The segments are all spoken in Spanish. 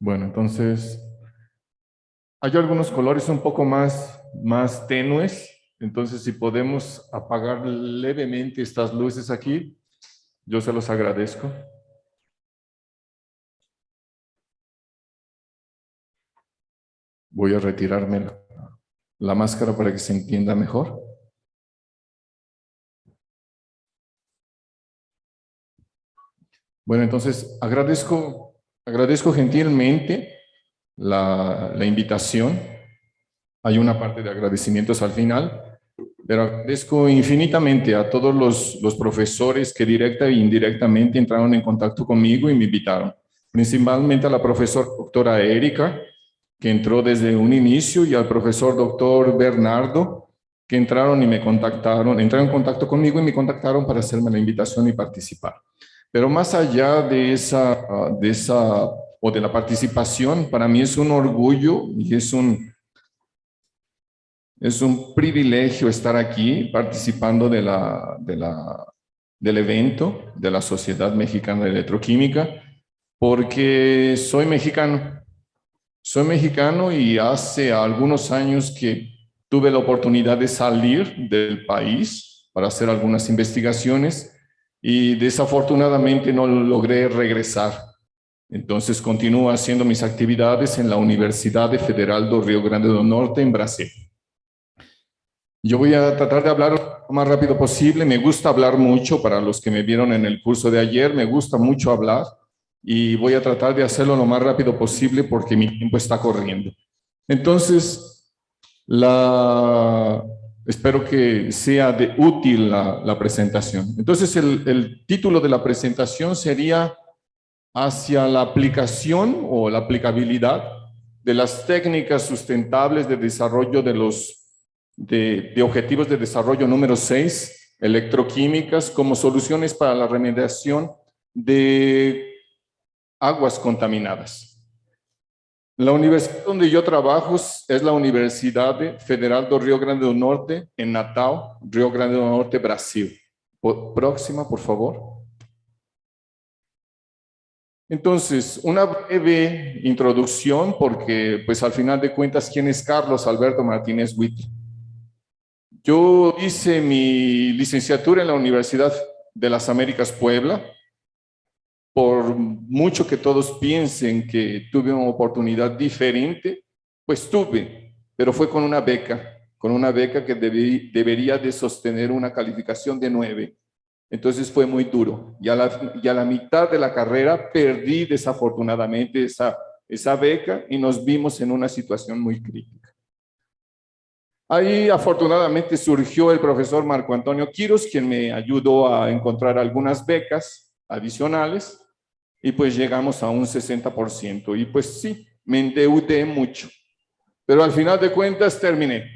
Bueno, entonces hay algunos colores un poco más tenues. Entonces, si podemos apagar levemente estas luces aquí, yo se los agradezco. Voy a retirarme la máscara para que se entienda mejor. Bueno, entonces agradezco gentilmente la invitación. Hay una parte de agradecimientos al final, pero agradezco infinitamente a todos los profesores que directa e indirectamente entraron en contacto conmigo y me invitaron. Principalmente a la profesora doctora Erika, que entró desde un inicio, y al profesor doctor Bernardo, que entraron entraron en contacto conmigo y me contactaron para hacerme la invitación y participar. Pero más allá de esa o de la participación, para mí es un orgullo y es un privilegio estar aquí participando del evento de la Sociedad Mexicana de Electroquímica, porque soy mexicano. Soy mexicano y hace algunos años que tuve la oportunidad de salir del país para hacer algunas investigaciones y desafortunadamente no logré regresar. Entonces continúo haciendo mis actividades en la Universidad Federal do Rio Grande do Norte en Brasil. Yo voy a tratar de hablar lo más rápido posible. Me gusta hablar mucho. Para los que me vieron en el curso de ayer, me gusta mucho hablar y voy a tratar de hacerlo lo más rápido posible porque mi tiempo está corriendo. Entonces, espero que sea de útil la presentación. Entonces, el título de la presentación sería hacia la aplicación o la aplicabilidad de las técnicas sustentables de desarrollo de objetivos de desarrollo número 6, electroquímicas, como soluciones para la remediación de aguas contaminadas. La universidad donde yo trabajo es la Universidad Federal do Rio Grande do Norte, en Natal, Rio Grande do Norte, Brasil. Próxima, por favor. Entonces, una breve introducción, porque pues al final de cuentas, ¿quién es Carlos Alberto Martínez Huitl? Yo hice mi licenciatura en la Universidad de las Américas Puebla. Por mucho que todos piensen que tuve una oportunidad diferente, pues tuve, pero fue con una beca que debería de sostener una calificación de 9. Entonces fue muy duro. Y a la mitad de la carrera perdí desafortunadamente esa beca y nos vimos en una situación muy crítica. Ahí afortunadamente surgió el profesor Marco Antonio Quiros, quien me ayudó a encontrar algunas becas adicionales y pues llegamos a un 60%. Y pues sí, me endeudé mucho, pero al final de cuentas terminé.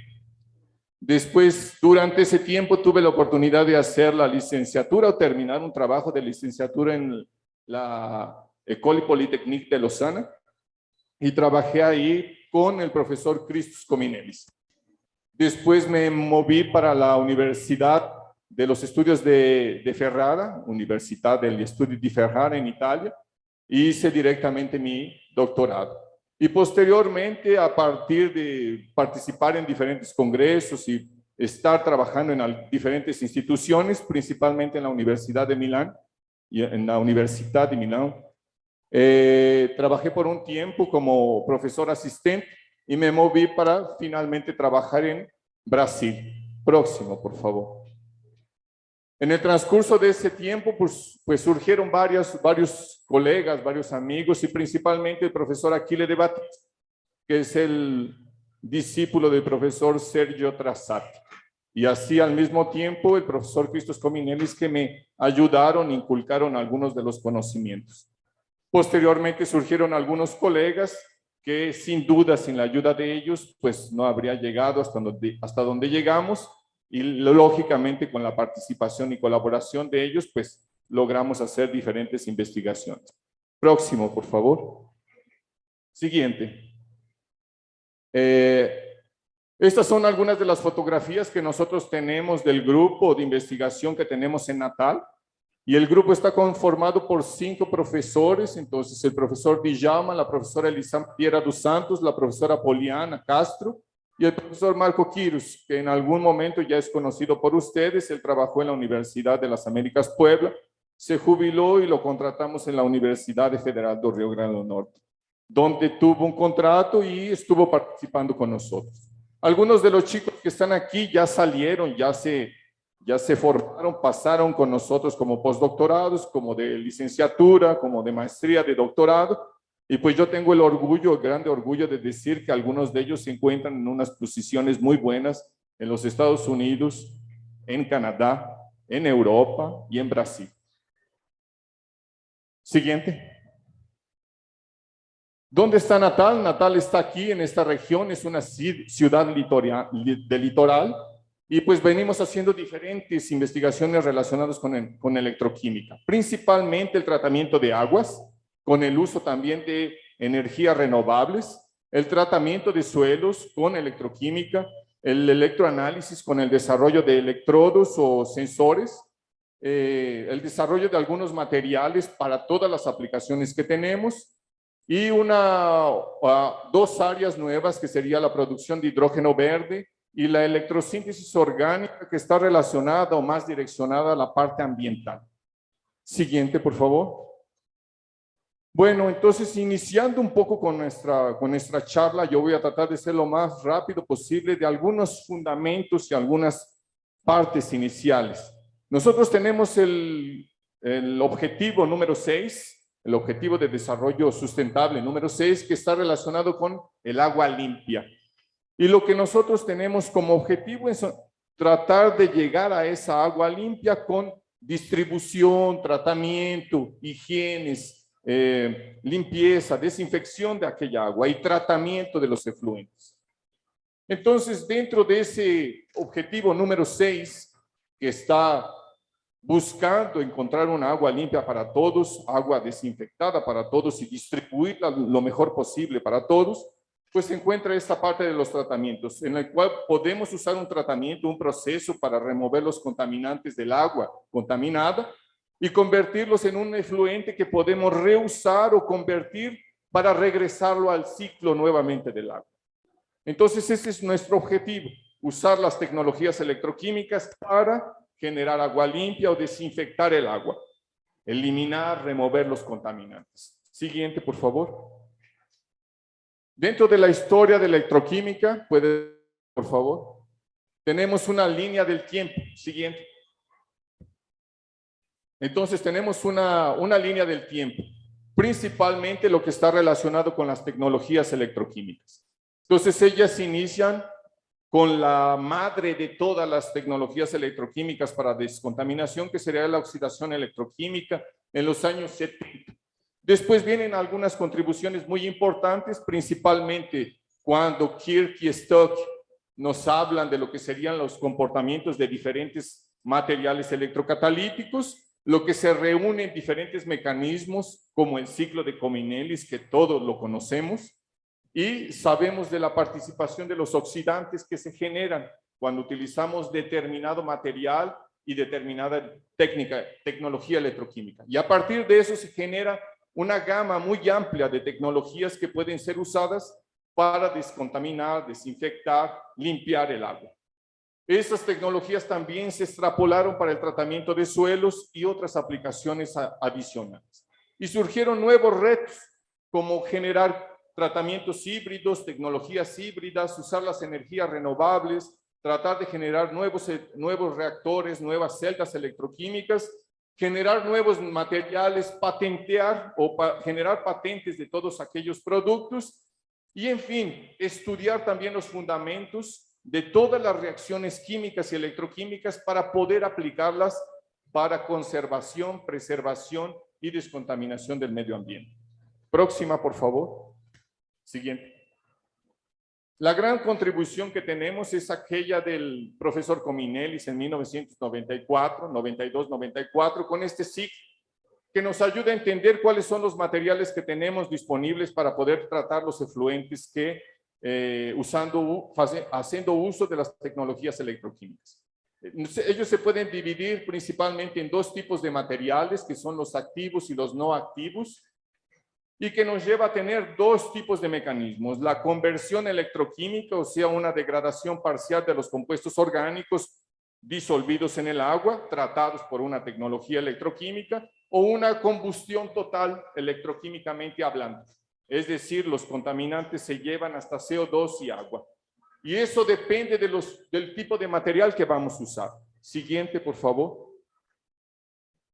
Después, durante ese tiempo, tuve la oportunidad de hacer la licenciatura o terminar un trabajo de licenciatura en la École Polytechnique de Lausana y trabajé ahí con el profesor Christos Cominelis. Después me moví para la Universidad de los Estudios de Ferrara, Universidad degli Studi di Ferrara en Italia, y hice directamente mi doctorado. Y posteriormente, a partir de participar en diferentes congresos y estar trabajando en diferentes instituciones, principalmente en la Universidad de Milán y en la Universidad de Milán, trabajé por un tiempo como profesor asistente y me moví para finalmente trabajar en Brasil. Próximo, por favor. En el transcurso de ese tiempo, pues surgieron varios colegas, varios amigos y principalmente el profesor Achille de Batista, que es el discípulo del profesor Sergio Trassati. Y así al mismo tiempo el profesor Christos Cominelis, que me ayudaron, inculcaron algunos de los conocimientos. Posteriormente surgieron algunos colegas que sin duda, sin la ayuda de ellos, pues no habría llegado hasta donde llegamos, y lógicamente con la participación y colaboración de ellos, pues logramos hacer diferentes investigaciones. Próximo, por favor. Siguiente. Estas son algunas de las fotografías que nosotros tenemos del grupo de investigación que tenemos en Natal. Y el grupo está conformado por 5 profesores, entonces el profesor Djalma, la profesora Elisandra dos Santos, la profesora Poliana Castro y el profesor Marco Quiros, que en algún momento ya es conocido por ustedes. Él trabajó en la Universidad de las Américas Puebla, se jubiló y lo contratamos en la Universidad Federal do Rio Grande do Norte, donde tuvo un contrato y estuvo participando con nosotros. Algunos de los chicos que están aquí ya salieron, ya se formaron, pasaron con nosotros como postdoctorados, como de licenciatura, como de maestría, de doctorado, y pues yo tengo el orgullo, el grande orgullo de decir que algunos de ellos se encuentran en unas posiciones muy buenas en los Estados Unidos, en Canadá, en Europa y en Brasil. Siguiente. ¿Dónde está Natal? Natal está aquí en esta región, es una ciudad de litoral, y pues venimos haciendo diferentes investigaciones relacionadas con electroquímica, principalmente el tratamiento de aguas, con el uso también de energías renovables, el tratamiento de suelos con electroquímica, el electroanálisis con el desarrollo de electrodos o sensores, el desarrollo de algunos materiales para todas las aplicaciones que tenemos, y 2 áreas nuevas que sería la producción de hidrógeno verde y la electrosíntesis orgánica, que está relacionada o más direccionada a la parte ambiental. Siguiente, por favor. Bueno, entonces iniciando un poco con nuestra charla, yo voy a tratar de ser lo más rápido posible de algunos fundamentos y algunas partes iniciales. Nosotros tenemos el objetivo número 6, el objetivo de desarrollo sustentable número 6, que está relacionado con el agua limpia. Y lo que nosotros tenemos como objetivo es tratar de llegar a esa agua limpia con distribución, tratamiento, higienes, limpieza, desinfección de aquella agua y tratamiento de los efluentes. Entonces, dentro de ese objetivo número 6, que está buscando encontrar una agua limpia para todos, agua desinfectada para todos y distribuirla lo mejor posible para todos, pues se encuentra esta parte de los tratamientos, en el cual podemos usar un tratamiento, un proceso para remover los contaminantes del agua contaminada y convertirlos en un efluente que podemos reusar o convertir para regresarlo al ciclo nuevamente del agua. Entonces ese es nuestro objetivo, usar las tecnologías electroquímicas para generar agua limpia o desinfectar el agua, eliminar, remover los contaminantes. Siguiente, por favor. Dentro de la historia de electroquímica, puede, por favor, tenemos una línea del tiempo. Siguiente. Entonces tenemos una línea del tiempo, principalmente lo que está relacionado con las tecnologías electroquímicas. Entonces ellas inician con la madre de todas las tecnologías electroquímicas para descontaminación, que sería la oxidación electroquímica en los años 70. Después vienen algunas contribuciones muy importantes, principalmente cuando Kirk y Stock nos hablan de lo que serían los comportamientos de diferentes materiales electrocatalíticos, lo que se reúne en diferentes mecanismos, como el ciclo de Cominellis, que todos lo conocemos, y sabemos de la participación de los oxidantes que se generan cuando utilizamos determinado material y determinada tecnología electroquímica. Y a partir de eso se genera una gama muy amplia de tecnologías que pueden ser usadas para descontaminar, desinfectar, limpiar el agua. Estas tecnologías también se extrapolaron para el tratamiento de suelos y otras aplicaciones adicionales. Y surgieron nuevos retos, como generar tratamientos híbridos, tecnologías híbridas, usar las energías renovables, tratar de generar nuevos reactores, nuevas celdas electroquímicas, generar nuevos materiales, patentear o generar patentes de todos aquellos productos y, en fin, estudiar también los fundamentos de todas las reacciones químicas y electroquímicas para poder aplicarlas para conservación, preservación y descontaminación del medio ambiente. Próxima, por favor. Siguiente. La gran contribución que tenemos es aquella del profesor Cominellis en 1994, 92, 94, con este ciclo que nos ayuda a entender cuáles son los materiales que tenemos disponibles para poder tratar los efluentes que haciendo uso de las tecnologías electroquímicas. Ellos se pueden dividir principalmente en dos tipos de materiales, que son los activos y los no activos, y que nos lleva a tener dos tipos de mecanismos: la conversión electroquímica, o sea, una degradación parcial de los compuestos orgánicos disolvidos en el agua, tratados por una tecnología electroquímica, o una combustión total electroquímicamente hablando. Es decir, los contaminantes se llevan hasta CO2 y agua. Y eso depende del tipo de material que vamos a usar. Siguiente, por favor.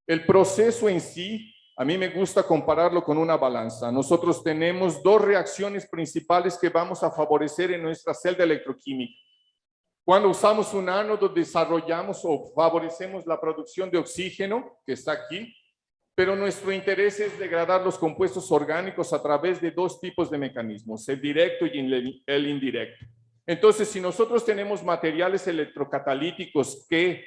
El proceso en sí, a mí me gusta compararlo con una balanza. Nosotros tenemos dos reacciones principales que vamos a favorecer en nuestra celda electroquímica. Cuando usamos un ánodo, desarrollamos o favorecemos la producción de oxígeno, que está aquí, pero nuestro interés es degradar los compuestos orgánicos a través de dos tipos de mecanismos, el directo y el indirecto. Entonces, si nosotros tenemos materiales electrocatalíticos que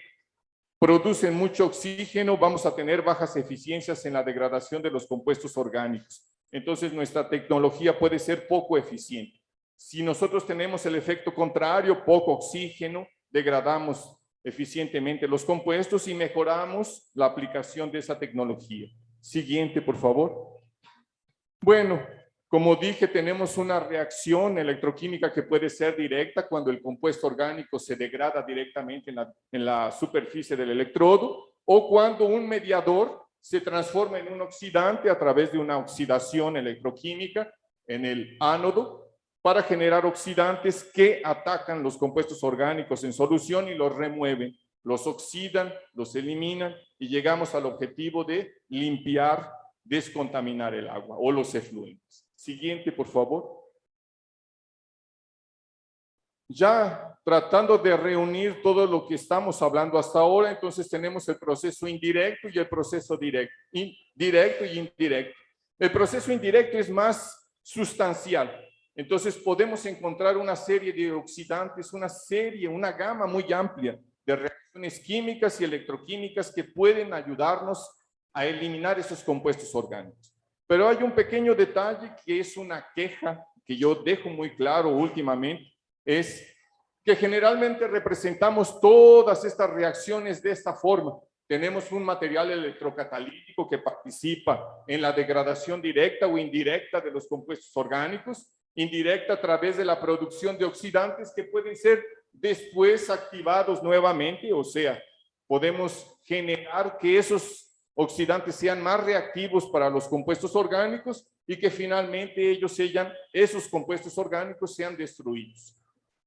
producen mucho oxígeno, vamos a tener bajas eficiencias en la degradación de los compuestos orgánicos. Entonces, nuestra tecnología puede ser poco eficiente. Si nosotros tenemos el efecto contrario, poco oxígeno, degradamos eficientemente los compuestos y mejoramos la aplicación de esa tecnología. Siguiente, por favor. Bueno, como dije, tenemos una reacción electroquímica que puede ser directa cuando el compuesto orgánico se degrada directamente en la superficie del electrodo, o cuando un mediador se transforma en un oxidante a través de una oxidación electroquímica en el ánodo para generar oxidantes que atacan los compuestos orgánicos en solución y los remueven, los oxidan, los eliminan y llegamos al objetivo de limpiar, descontaminar el agua o los efluentes. Siguiente, por favor. Ya tratando de reunir todo lo que estamos hablando hasta ahora, entonces tenemos el proceso indirecto y el proceso directo y indirecto. El proceso indirecto es más sustancial. Entonces podemos encontrar una serie de oxidantes, una gama muy amplia de reacciones químicas y electroquímicas que pueden ayudarnos a eliminar esos compuestos orgánicos. Pero hay un pequeño detalle que es una queja que yo dejo muy claro últimamente, es que generalmente representamos todas estas reacciones de esta forma. Tenemos un material electrocatalítico que participa en la degradación directa o indirecta de los compuestos orgánicos, indirecta a través de la producción de oxidantes que pueden ser después activados nuevamente, o sea, podemos generar que esos oxidantes sean más reactivos para los compuestos orgánicos y que finalmente esos compuestos orgánicos sean destruidos.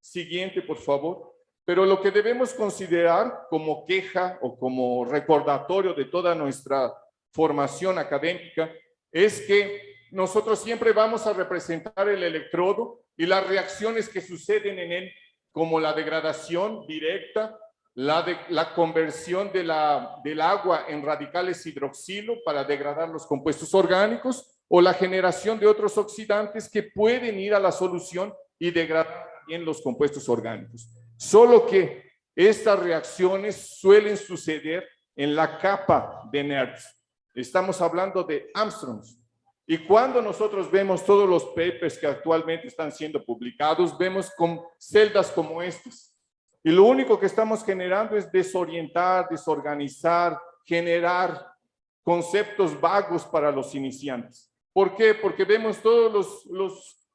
Siguiente, por favor. Pero lo que debemos considerar como queja o como recordatorio de toda nuestra formación académica es que nosotros siempre vamos a representar el electrodo y las reacciones que suceden en él, como la degradación directa, la conversión del agua en radicales hidroxilo para degradar los compuestos orgánicos, o la generación de otros oxidantes que pueden ir a la solución y degradar también los compuestos orgánicos. Solo que estas reacciones suelen suceder en la capa de NERDS. Estamos hablando de angstroms. Y cuando nosotros vemos todos los papers que actualmente están siendo publicados, vemos con celdas como estas. Y lo único que estamos generando es desorientar, desorganizar, generar conceptos vagos para los iniciantes. ¿Por qué? Porque vemos todos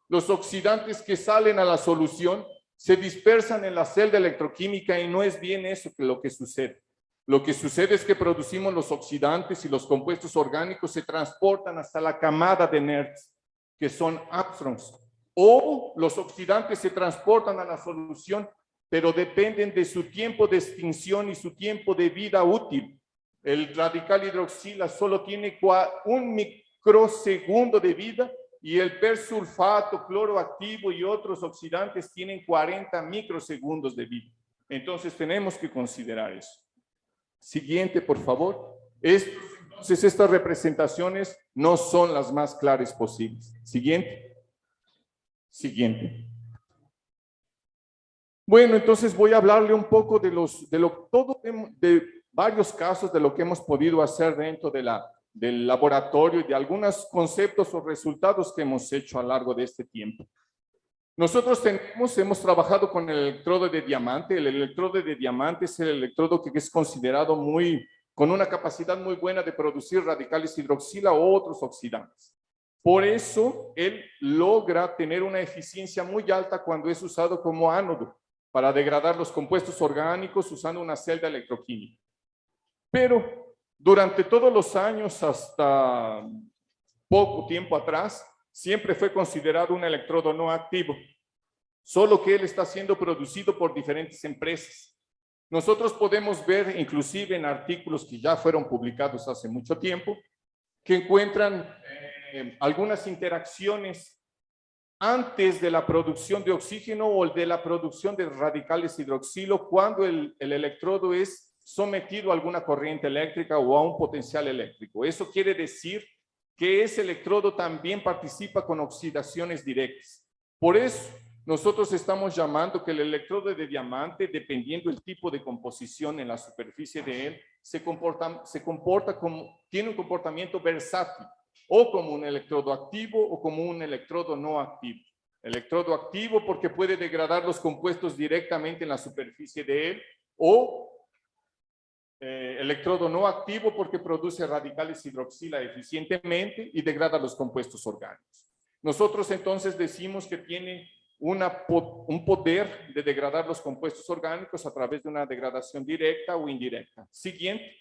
los oxidantes que salen a la solución, se dispersan en la celda electroquímica y no es bien eso lo que sucede. Lo que sucede es que producimos los oxidantes y los compuestos orgánicos se transportan hasta la camada de NERDS, que son angstroms. O los oxidantes se transportan a la solución, pero dependen de su tiempo de extinción y su tiempo de vida útil. El radical hidroxila solo tiene 1 microsegundo de vida y el persulfato, cloroactivo y otros oxidantes tienen 40 microsegundos de vida. Entonces tenemos que considerar eso. Siguiente, por favor. Entonces estas representaciones no son las más claras posibles. Siguiente. Siguiente. Bueno, entonces voy a hablarle un poco de varios casos de lo que hemos podido hacer dentro del laboratorio y de algunos conceptos o resultados que hemos hecho a lo largo de este tiempo. Nosotros hemos trabajado con el electrodo de diamante. El electrodo de diamante es el electrodo que es considerado con una capacidad muy buena de producir radicales hidroxila o otros oxidantes. Por eso, él logra tener una eficiencia muy alta cuando es usado como ánodo para degradar los compuestos orgánicos usando una celda electroquímica. Pero durante todos los años, hasta poco tiempo atrás, siempre fue considerado un electrodo no activo, solo que él está siendo producido por diferentes empresas. Nosotros podemos ver, inclusive en artículos que ya fueron publicados hace mucho tiempo, que encuentran algunas interacciones antes de la producción de oxígeno o de la producción de radicales hidroxilo cuando el electrodo es sometido a alguna corriente eléctrica o a un potencial eléctrico. Eso quiere decir que ese electrodo también participa con oxidaciones directas. Por eso, nosotros estamos llamando que el electrodo de diamante, dependiendo del tipo de composición en la superficie de él, tiene un comportamiento versátil, o como un electrodo activo o como un electrodo no activo. Electrodo activo porque puede degradar los compuestos directamente en la superficie de él, o electrodo no activo porque produce radicales hidroxila eficientemente y degrada los compuestos orgánicos. Nosotros entonces decimos que tiene un poder de degradar los compuestos orgánicos a través de una degradación directa o indirecta. Siguiente.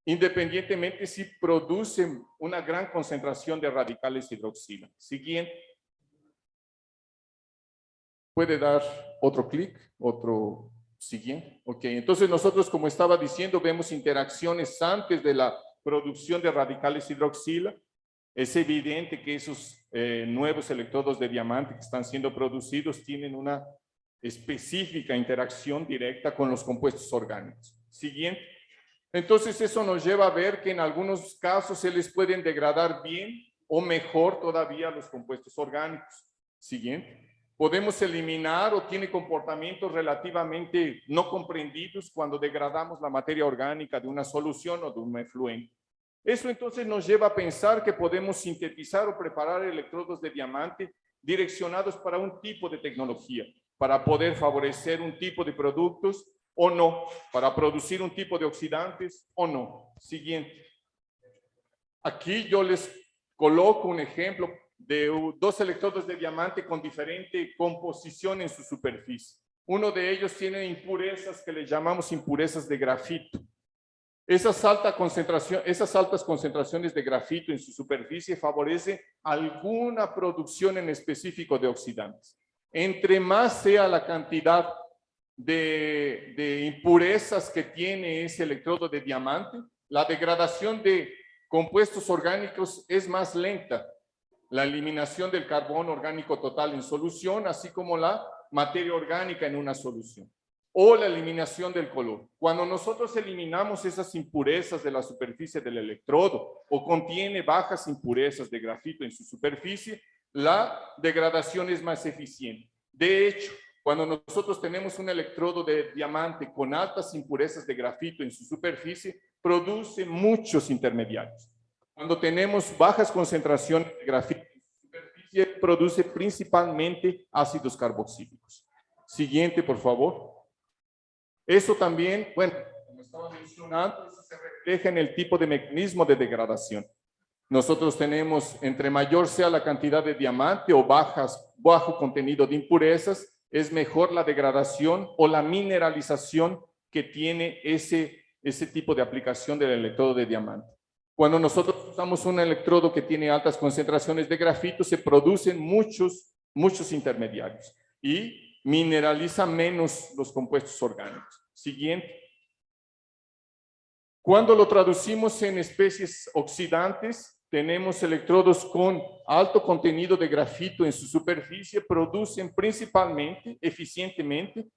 Independientemente si producen una gran concentración de radicales hidroxila. Siguiente. Puede dar otro clic, otro siguiente. Ok, entonces nosotros, como estaba diciendo, vemos interacciones antes de la producción de radicales hidroxila. Es evidente que esos nuevos electrodos de diamante que están siendo producidos tienen una específica interacción directa con los compuestos orgánicos. Siguiente. Entonces eso nos lleva a ver que en algunos casos se les pueden degradar bien o mejor todavía los compuestos orgánicos. Siguiente. Podemos eliminar o tiene comportamientos relativamente no comprendidos cuando degradamos la materia orgánica de una solución o de un efluente. Eso entonces nos lleva a pensar que podemos sintetizar o preparar electrodos de diamante direccionados para un tipo de tecnología, para poder favorecer un tipo de productos o no, para producir un tipo de oxidantes o no. Siguiente. Aquí yo les coloco un ejemplo de dos electrodos de diamante con diferente composición en su superficie. Uno de ellos tiene impurezas que le llamamos impurezas de grafito. Esas altas concentraciones de grafito en su superficie favorecen alguna producción en específico de oxidantes. Entre más sea la cantidad de impurezas que tiene ese electrodo de diamante, la degradación de compuestos orgánicos es más lenta. La eliminación del carbono orgánico total en solución, así como la materia orgánica en una solución. O la eliminación del color. Cuando nosotros eliminamos esas impurezas de la superficie del electrodo o contiene bajas impurezas de grafito en su superficie, la degradación es más eficiente. De hecho, cuando nosotros tenemos un electrodo de diamante con altas impurezas de grafito en su superficie, produce muchos intermediarios. Cuando tenemos bajas concentraciones de grafito en su superficie, produce principalmente ácidos carboxílicos. Siguiente, por favor. Eso también, bueno, como estaba mencionando, eso se refleja en el tipo de mecanismo de degradación. Nosotros tenemos, entre mayor sea la cantidad de diamante o bajo contenido de impurezas, es mejor la degradación o la mineralización que tiene ese tipo de aplicación del electrodo de diamante. Cuando nosotros usamos un electrodo que tiene altas concentraciones de grafito, se producen muchos intermediarios y mineraliza menos los compuestos orgánicos. Siguiente. Cuando lo traducimos en especies oxidantes, tenemos electrodos con alto contenido de grafito en su superficie, producen principalmente, eficientemente,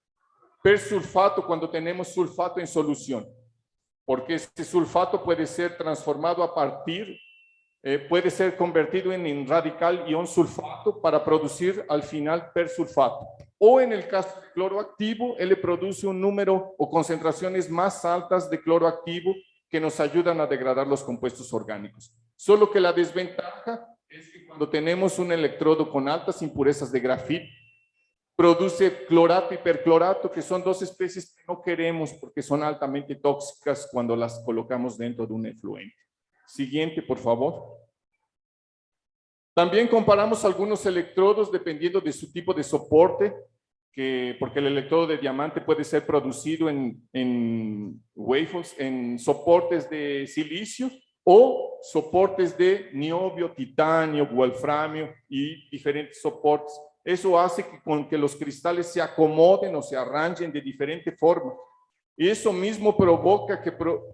persulfato cuando tenemos sulfato en solución, porque este sulfato puede ser transformado puede ser convertido en radical ion sulfato para producir al final persulfato. O en el caso de cloro activo, él le produce un número o concentraciones más altas de cloro activo que nos ayudan a degradar los compuestos orgánicos. Solo que la desventaja es que cuando tenemos un electrodo con altas impurezas de grafito, produce clorato y perclorato, que son dos especies que no queremos porque son altamente tóxicas cuando las colocamos dentro de un efluente. Siguiente, por favor. También comparamos algunos electrodos dependiendo de su tipo de soporte, porque el electrodo de diamante puede ser producido en waffles, en soportes de silicio o soportes de niobio, titanio, wolframio y diferentes soportes. Eso hace que los cristales se acomoden o se arranjen de diferente forma. Y eso mismo provoca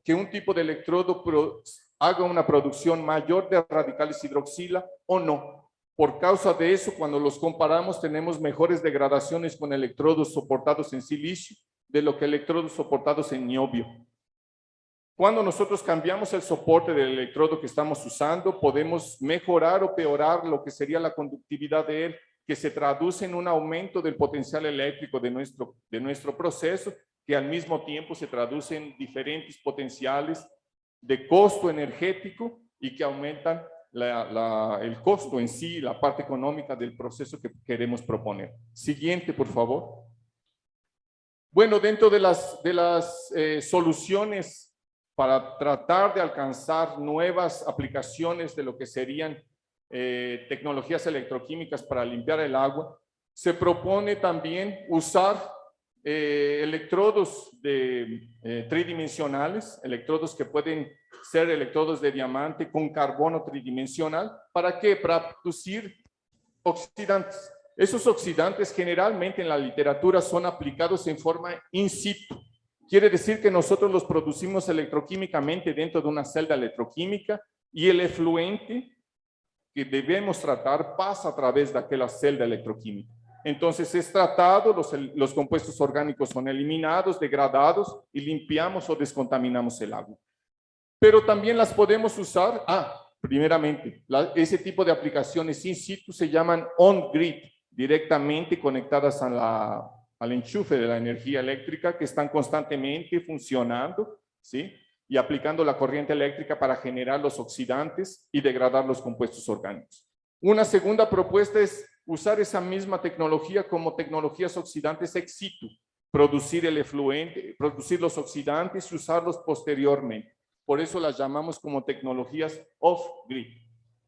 que un tipo de electrodo haga una producción mayor de radicales hidroxila o no. Por causa de eso, cuando los comparamos, tenemos mejores degradaciones con electrodos soportados en silicio de lo que electrodos soportados en niobio. Cuando nosotros cambiamos el soporte del electrodo que estamos usando, podemos mejorar o peorar lo que sería la conductividad de él, que se traduce en un aumento del potencial eléctrico de nuestro proceso, que al mismo tiempo se traduce en diferentes potenciales de costo energético y que aumentan el costo en sí, la parte económica del proceso que queremos proponer. Siguiente, por favor. Bueno, dentro de las soluciones para tratar de alcanzar nuevas aplicaciones de lo que serían tecnologías electroquímicas para limpiar el agua, se propone usar electrodos tridimensionales, electrodos que pueden ser electrodos de diamante con carbono tridimensional. ¿Para qué? Para producir oxidantes. Esos oxidantes generalmente en la literatura son aplicados en forma in situ. Quiere decir que nosotros los producimos electroquímicamente dentro de una celda electroquímica y el efluente que debemos tratar pasa a través de aquella celda electroquímica. Entonces es tratado, los compuestos orgánicos son eliminados, degradados y limpiamos o descontaminamos el agua. Pero también las podemos usar, primeramente, ese tipo de aplicaciones in situ se llaman on-grid, directamente conectadas al enchufe de la energía eléctrica, que están constantemente funcionando, ¿sí? Y aplicando la corriente eléctrica para generar los oxidantes y degradar los compuestos orgánicos. Una segunda propuesta es usar esa misma tecnología como tecnologías oxidantes ex situ, producir el efluente, producir los oxidantes y usarlos posteriormente. Por eso las llamamos como tecnologías off-grid.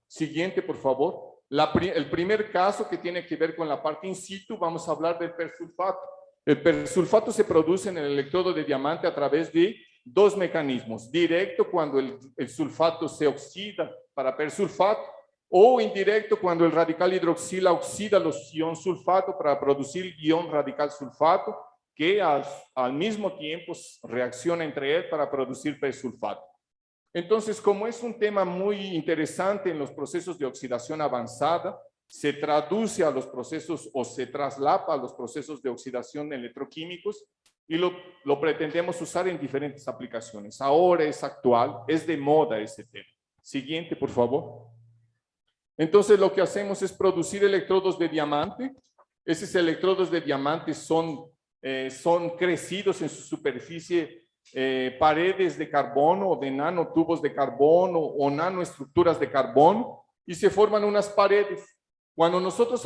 Siguiente, por favor. El primer caso que tiene que ver con la parte in situ, vamos a hablar del persulfato. El persulfato se produce en el electrodo de diamante a través de dos mecanismos. Directo, cuando el sulfato se oxida para persulfato, o indirecto, cuando el radical hidroxila oxida los ion sulfato para producir ion radical sulfato, que al mismo tiempo reacciona entre él para producir persulfato. Entonces, como es un tema muy interesante en los procesos de oxidación avanzada, se traduce a los procesos o se traslapa a los procesos de oxidación electroquímicos y lo pretendemos usar en diferentes aplicaciones. Ahora es actual, es de moda ese tema. Siguiente, por favor. Entonces, lo que hacemos es producir electrodos de diamante. Esos electrodos de diamante son crecidos en su superficie paredes de carbono o de nanotubos de carbono o nanoestructuras de carbono y se forman unas paredes. Cuando nosotros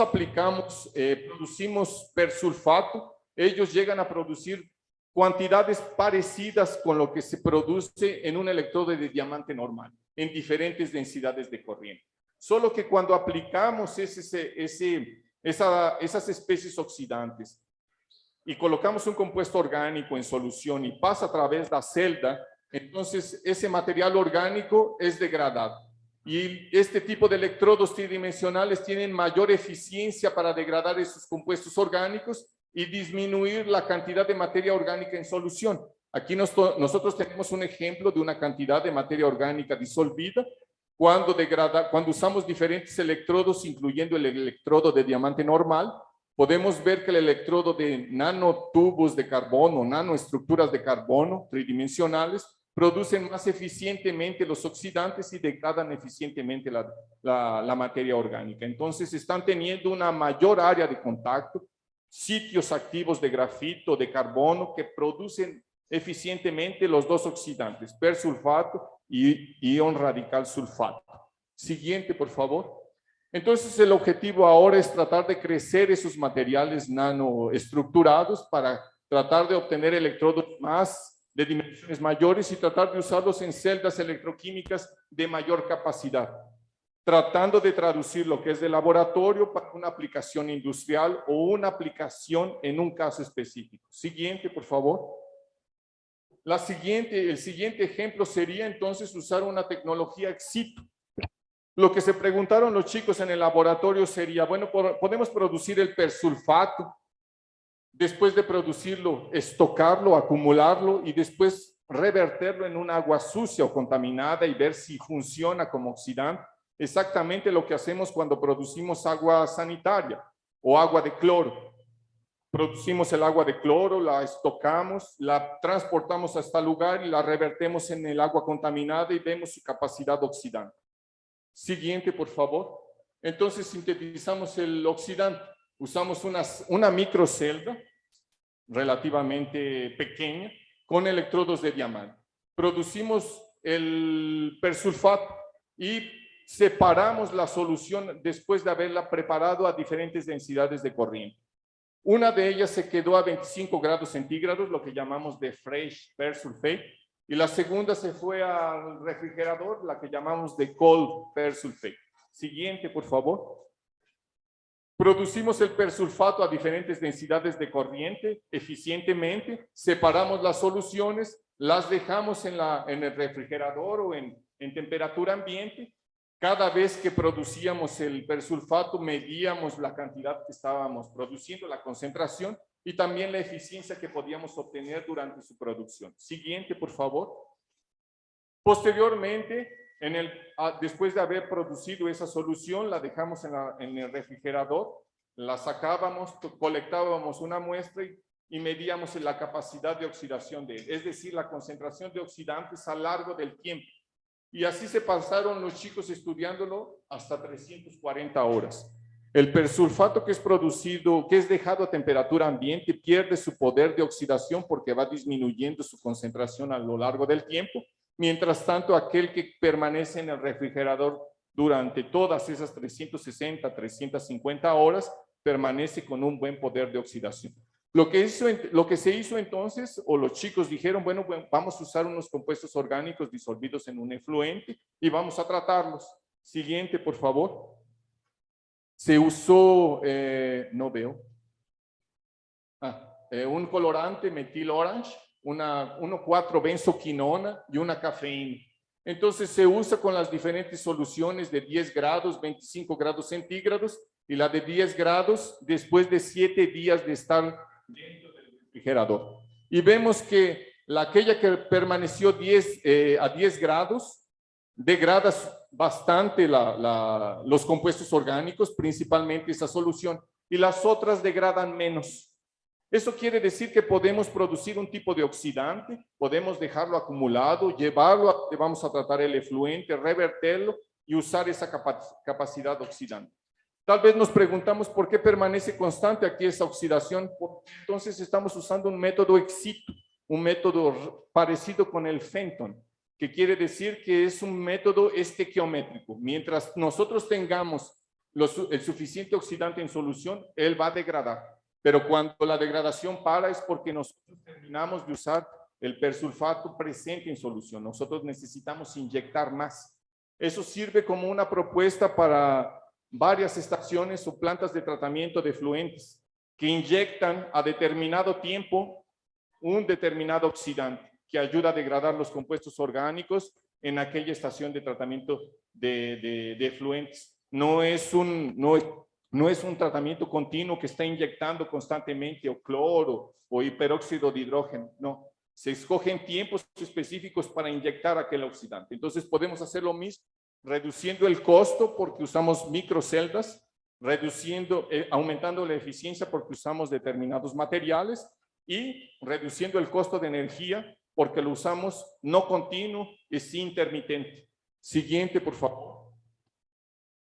producimos persulfato, ellos llegan a producir cantidades parecidas con lo que se produce en un electrodo de diamante normal, en diferentes densidades de corriente. Solo que cuando aplicamos esas especies oxidantes y colocamos un compuesto orgánico en solución y pasa a través de la celda, entonces ese material orgánico es degradado. Y este tipo de electrodos tridimensionales tienen mayor eficiencia para degradar esos compuestos orgánicos y disminuir la cantidad de materia orgánica en solución. Aquí nosotros tenemos un ejemplo de una cantidad de materia orgánica disolvida cuando usamos diferentes electrodos, incluyendo el electrodo de diamante normal. Podemos ver que el electrodo de nanotubos de carbono, nanoestructuras de carbono tridimensionales, producen más eficientemente los oxidantes y degradan eficientemente la materia orgánica. Entonces, están teniendo una mayor área de contacto, sitios activos de grafito, de carbono, que producen eficientemente los dos oxidantes, persulfato y ion radical sulfato. Siguiente, por favor. Entonces, el objetivo ahora es tratar de crecer esos materiales nanoestructurados para tratar de obtener electrodos de dimensiones mayores y tratar de usarlos en celdas electroquímicas de mayor capacidad, tratando de traducir lo que es de laboratorio para una aplicación industrial o una aplicación en un caso específico. Siguiente, por favor. El siguiente ejemplo sería entonces usar una tecnología ex situ. Lo que se preguntaron los chicos en el laboratorio sería, bueno, podemos producir el persulfato, después de producirlo, estocarlo, acumularlo y después reverterlo en un agua sucia o contaminada y ver si funciona como oxidante. Exactamente lo que hacemos cuando producimos agua sanitaria o agua de cloro. Producimos el agua de cloro, la estocamos, la transportamos hasta el lugar y la revertemos en el agua contaminada y vemos su capacidad oxidante. Siguiente, por favor. Entonces sintetizamos el oxidante. Usamos una microcelda relativamente pequeña con electrodos de diamante. Producimos el persulfato y separamos la solución después de haberla preparado a diferentes densidades de corriente. Una de ellas se quedó a 25 grados centígrados, lo que llamamos de fresh persulfate, y la segunda se fue al refrigerador, la que llamamos de cold persulfate. Siguiente, por favor. Producimos el persulfato a diferentes densidades de corriente eficientemente, separamos las soluciones, las dejamos en el refrigerador o en temperatura ambiente. Cada vez que producíamos el persulfato, medíamos la cantidad que estábamos produciendo, la concentración y también la eficiencia que podíamos obtener durante su producción. Siguiente, por favor. Posteriormente, después de haber producido esa solución, la dejamos en el refrigerador, la sacábamos, colectábamos una muestra y medíamos la capacidad de oxidación de él, es decir, la concentración de oxidantes a lo largo del tiempo. Y así se pasaron los chicos estudiándolo hasta 340 horas. El persulfato que es producido, que es dejado a temperatura ambiente, pierde su poder de oxidación porque va disminuyendo su concentración a lo largo del tiempo. Mientras tanto, aquel que permanece en el refrigerador durante todas esas 360, 350 horas, permanece con un buen poder de oxidación. Lo que se hizo entonces, o los chicos dijeron, bueno, vamos a usar unos compuestos orgánicos disolvidos en un efluente y vamos a tratarlos. Siguiente, por favor. Se usó, no veo, un colorante metil orange, 1,4-benzoquinona y una cafeína. Entonces se usa con las diferentes soluciones de 10 grados, 25 grados centígrados y la de 10 grados después de 7 días de estar dentro del refrigerador. Y vemos que aquella que permaneció a 10 grados degrada bastante los compuestos orgánicos, principalmente esa solución, y las otras degradan menos. Eso quiere decir que podemos producir un tipo de oxidante, podemos dejarlo acumulado, llevarlo a donde vamos a tratar el efluente, reverterlo y usar esa capacidad oxidante. Tal vez nos preguntamos por qué permanece constante aquí esa oxidación. Entonces estamos usando un método ex situ, un método parecido con el Fenton, que quiere decir que es un método estequiométrico. Mientras nosotros tengamos el suficiente oxidante en solución, él va a degradar. Pero cuando la degradación para es porque nosotros terminamos de usar el persulfato presente en solución. Nosotros necesitamos inyectar más. Eso sirve como una propuesta para varias estaciones o plantas de tratamiento de efluentes que inyectan a determinado tiempo un determinado oxidante que ayuda a degradar los compuestos orgánicos en aquella estación de tratamiento de efluentes. No es un tratamiento continuo que está inyectando constantemente o cloro o hiperóxido de hidrógeno, no. Se escogen tiempos específicos para inyectar aquel oxidante. Entonces podemos hacer lo mismo, reduciendo el costo porque usamos microceldas, aumentando la eficiencia porque usamos determinados materiales y reduciendo el costo de energía porque lo usamos no continuo, es intermitente. Siguiente, por favor.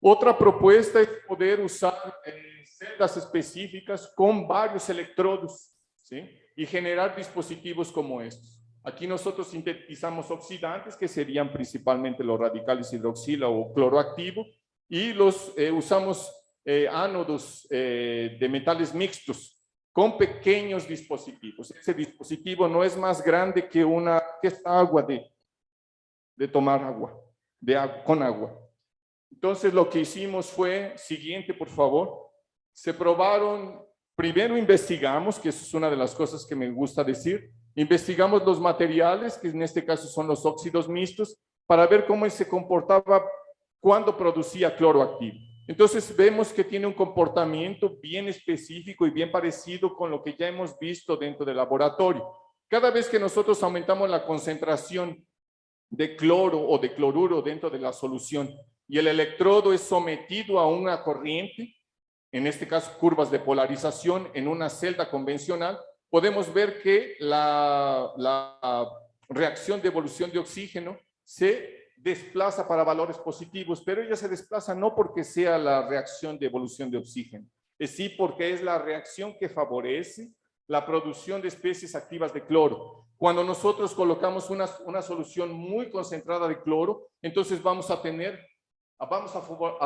Otra propuesta es poder usar celdas específicas con varios electrodos, ¿sí? Y generar dispositivos como estos. Aquí nosotros sintetizamos oxidantes, que serían principalmente los radicales hidroxila o cloroactivo, y usamos ánodos de metales mixtos con pequeños dispositivos. Ese dispositivo no es más grande que esta agua de tomar agua, con agua. Entonces lo que hicimos fue, siguiente por favor, se probaron, primero investigamos, que eso es una de las cosas que me gusta decir, investigamos los materiales, que en este caso son los óxidos mixtos, para ver cómo se comportaba cuando producía cloro activo. Entonces vemos que tiene un comportamiento bien específico y bien parecido con lo que ya hemos visto dentro del laboratorio. Cada vez que nosotros aumentamos la concentración de cloro o de cloruro dentro de la solución y el electrodo es sometido a una corriente, en este caso curvas de polarización en una celda convencional, podemos ver que la reacción de evolución de oxígeno se desplaza para valores positivos, pero ella se desplaza no porque sea la reacción de evolución de oxígeno, es sí porque es la reacción que favorece la producción de especies activas de cloro. Cuando nosotros colocamos una solución muy concentrada de cloro, entonces vamos a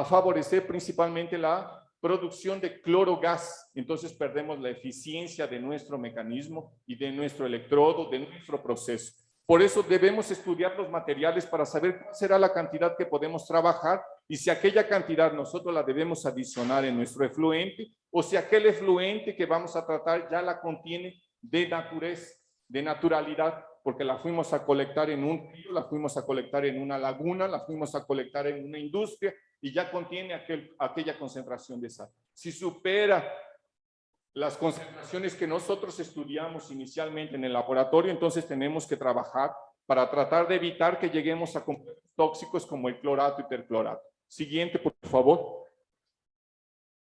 favorecer principalmente la producción de clorogas. Entonces perdemos la eficiencia de nuestro mecanismo y de nuestro electrodo, de nuestro proceso. Por eso debemos estudiar los materiales para saber cuál será la cantidad que podemos trabajar y si aquella cantidad nosotros la debemos adicionar en nuestro efluente o si aquel efluente que vamos a tratar ya la contiene de naturalidad, porque la fuimos a colectar en un río, la fuimos a colectar en una laguna, la fuimos a colectar en una industria y ya contiene aquella concentración de sal. Si supera las concentraciones que nosotros estudiamos inicialmente en el laboratorio, entonces tenemos que trabajar para tratar de evitar que lleguemos a compuestos tóxicos como el clorato y perclorato. Siguiente, por favor.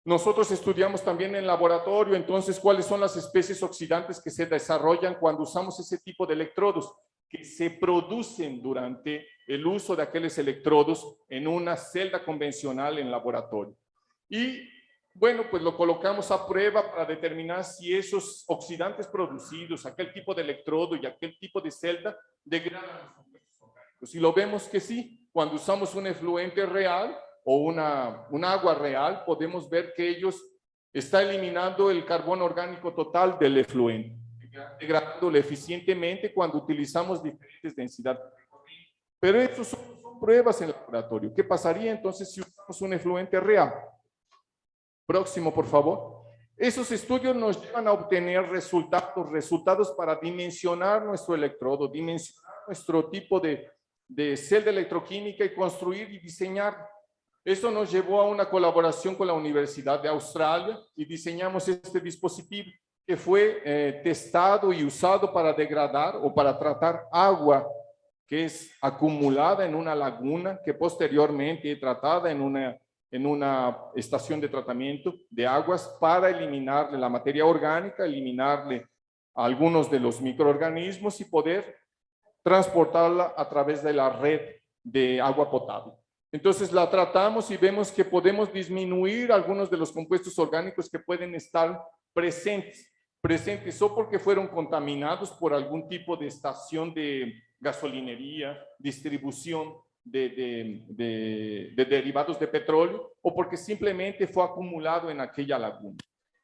Nosotros estudiamos también en el laboratorio, entonces, cuáles son las especies oxidantes que se desarrollan cuando usamos ese tipo de electrodos, que se producen durante el uso de aquellos electrodos en una celda convencional en laboratorio. Y bueno, pues lo colocamos a prueba para determinar si esos oxidantes producidos, aquel tipo de electrodo y aquel tipo de celda, degradan los compuestos orgánicos. Y lo vemos que sí, cuando usamos un efluente real o una agua real, podemos ver que ellos están eliminando el carbono orgánico total del efluente, degradándolo eficientemente cuando utilizamos diferentes densidades. Pero estos son pruebas en laboratorio. ¿Qué pasaría entonces si usamos un efluente real? Próximo, por favor. Esos estudios nos llevan a obtener resultados para dimensionar nuestro electrodo, dimensionar nuestro tipo de celda electroquímica y construir y diseñar. Esto nos llevó a una colaboración con la Universidad de Australia y diseñamos este dispositivo que fue testado y usado para degradar o para tratar agua que es acumulada en una laguna, que posteriormente es tratada en una estación de tratamiento de aguas para eliminarle la materia orgánica, eliminarle algunos de los microorganismos y poder transportarla a través de la red de agua potable. Entonces la tratamos y vemos que podemos disminuir algunos de los compuestos orgánicos que pueden estar presentes o porque fueron contaminados por algún tipo de estación de gasolinería, distribución de derivados de petróleo o porque simplemente fue acumulado en aquella laguna.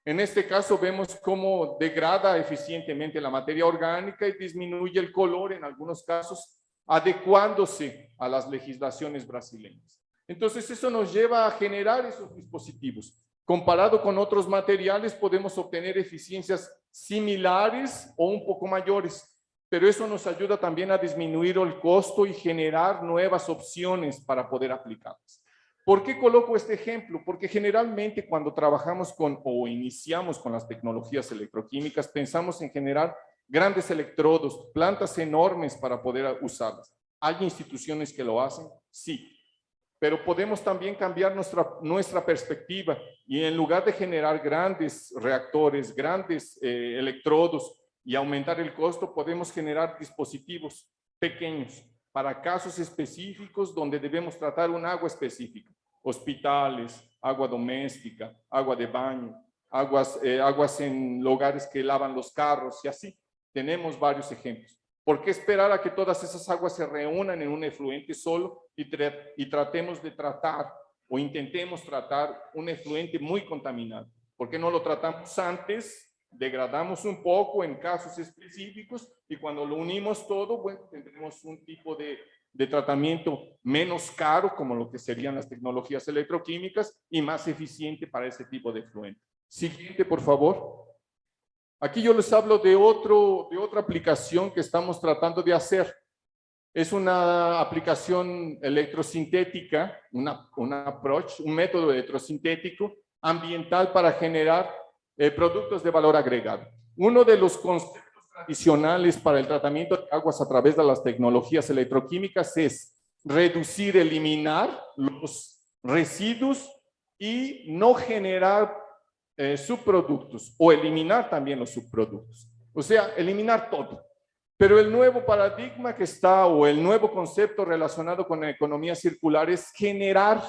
En este caso vemos cómo degrada eficientemente la materia orgánica y disminuye el color en algunos casos, adecuándose a las legislaciones brasileñas. Entonces eso nos lleva a generar esos dispositivos. Comparado con otros materiales podemos obtener eficiencias similares o un poco mayores, pero eso nos ayuda también a disminuir el costo y generar nuevas opciones para poder aplicarlas. ¿Por qué coloco este ejemplo? Porque generalmente cuando trabajamos o iniciamos con las tecnologías electroquímicas, pensamos en generar grandes electrodos, plantas enormes para poder usarlas. ¿Hay instituciones que lo hacen? Sí. Pero podemos también cambiar nuestra perspectiva y en lugar de generar grandes reactores, grandes electrodos y aumentar el costo, podemos generar dispositivos pequeños para casos específicos donde debemos tratar un agua específica. Hospitales, agua doméstica, agua de baño, aguas en lugares que lavan los carros y así. Tenemos varios ejemplos. ¿Por qué esperar a que todas esas aguas se reúnan en un efluente solo y tratemos de tratar o intentemos tratar un efluente muy contaminado. ¿Por qué no lo tratamos antes? Degradamos un poco en casos específicos y cuando lo unimos todo, bueno, tendremos un tipo de tratamiento menos caro, como lo que serían las tecnologías electroquímicas, y más eficiente para ese tipo de efluente. Siguiente, por favor. Aquí yo les hablo de otra aplicación que estamos tratando de hacer. Es una aplicación electrosintética, un approach, un método electrosintético ambiental para generar productos de valor agregado. Uno de los conceptos tradicionales para el tratamiento de aguas a través de las tecnologías electroquímicas es reducir, eliminar los residuos y no generar subproductos o eliminar también los subproductos. O sea, eliminar todo. Pero el nuevo paradigma que está, o el nuevo concepto relacionado con la economía circular, es generar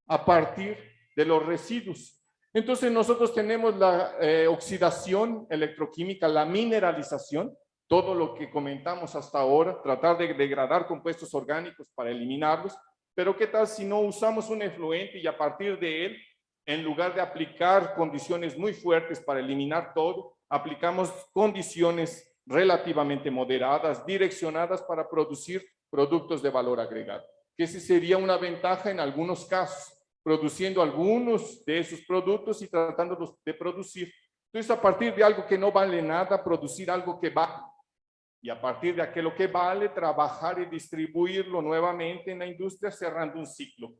a partir de los residuos. Entonces nosotros tenemos la oxidación electroquímica, la mineralización, todo lo que comentamos hasta ahora, tratar de degradar compuestos orgánicos para eliminarlos, pero ¿qué tal si no usamos un efluente y a partir de él, en lugar de aplicar condiciones muy fuertes para eliminar todo, aplicamos condiciones relativamente moderadas, direccionadas para producir productos de valor agregado? Que esa sería una ventaja en algunos casos, produciendo algunos de esos productos y tratándolos de producir. Entonces, a partir de algo que no vale nada, producir algo que vale. Y a partir de aquello que vale, trabajar y distribuirlo nuevamente en la industria, cerrando un ciclo.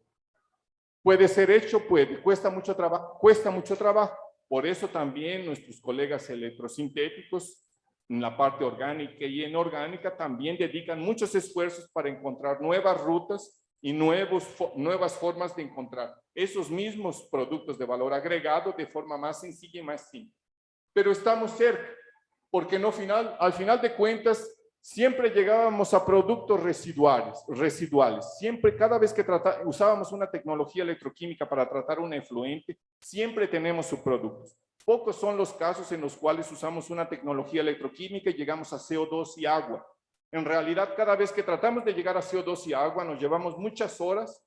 ¿Puede ser hecho? Puede. ¿Cuesta mucho trabajo? Cuesta mucho trabajo. Por eso también nuestros colegas electrosintéticos, en la parte orgánica y inorgánica, también dedican muchos esfuerzos para encontrar nuevas rutas y nuevas formas de encontrar esos mismos productos de valor agregado de forma más sencilla y más simple. Pero estamos cerca, porque no al final de cuentas, siempre llegábamos a productos residuales. Siempre, cada vez que usábamos una tecnología electroquímica para tratar un efluente, siempre tenemos subproductos. Pocos son los casos en los cuales usamos una tecnología electroquímica y llegamos a CO2 y agua. En realidad, cada vez que tratamos de llegar a CO2 y agua, nos llevamos muchas horas,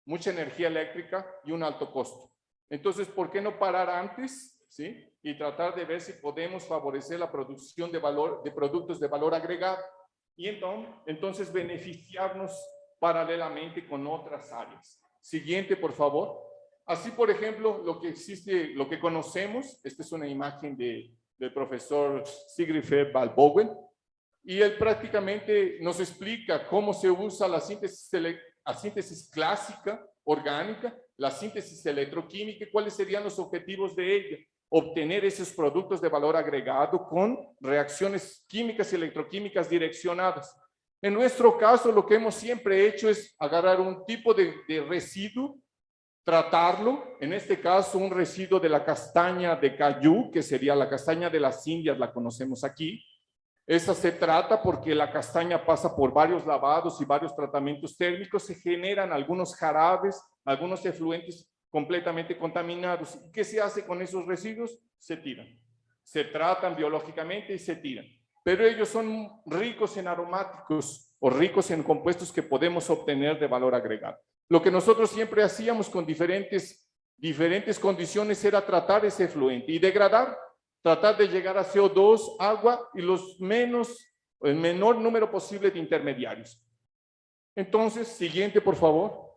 mucha energía eléctrica y un alto costo. Entonces, ¿por qué no parar antes? ¿Sí? Y tratar de ver si podemos favorecer la producción de productos de valor agregado y entonces beneficiarnos paralelamente con otras áreas. Siguiente, por favor. Así, por ejemplo, lo que existe, lo que conocemos, esta es una imagen del profesor Sigrid Balbowen, y él prácticamente nos explica cómo se usa la síntesis clásica, orgánica, la síntesis electroquímica y cuáles serían los objetivos de ella. Obtener esos productos de valor agregado con reacciones químicas y electroquímicas direccionadas. En nuestro caso, lo que hemos siempre hecho es agarrar un tipo de residuo, tratarlo, en este caso un residuo de la castaña de cayú, que sería la castaña de las Indias, la conocemos aquí. Esa se trata porque la castaña pasa por varios lavados y varios tratamientos térmicos, se generan algunos jarabes, algunos efluentes completamente contaminados. ¿Qué se hace con esos residuos? Se tiran. Se tratan biológicamente y se tiran. Pero ellos son ricos en aromáticos o ricos en compuestos que podemos obtener de valor agregado. Lo que nosotros siempre hacíamos con diferentes condiciones era tratar ese efluente y degradar, tratar de llegar a CO2, agua y el menor número posible de intermediarios. Entonces, siguiente, por favor.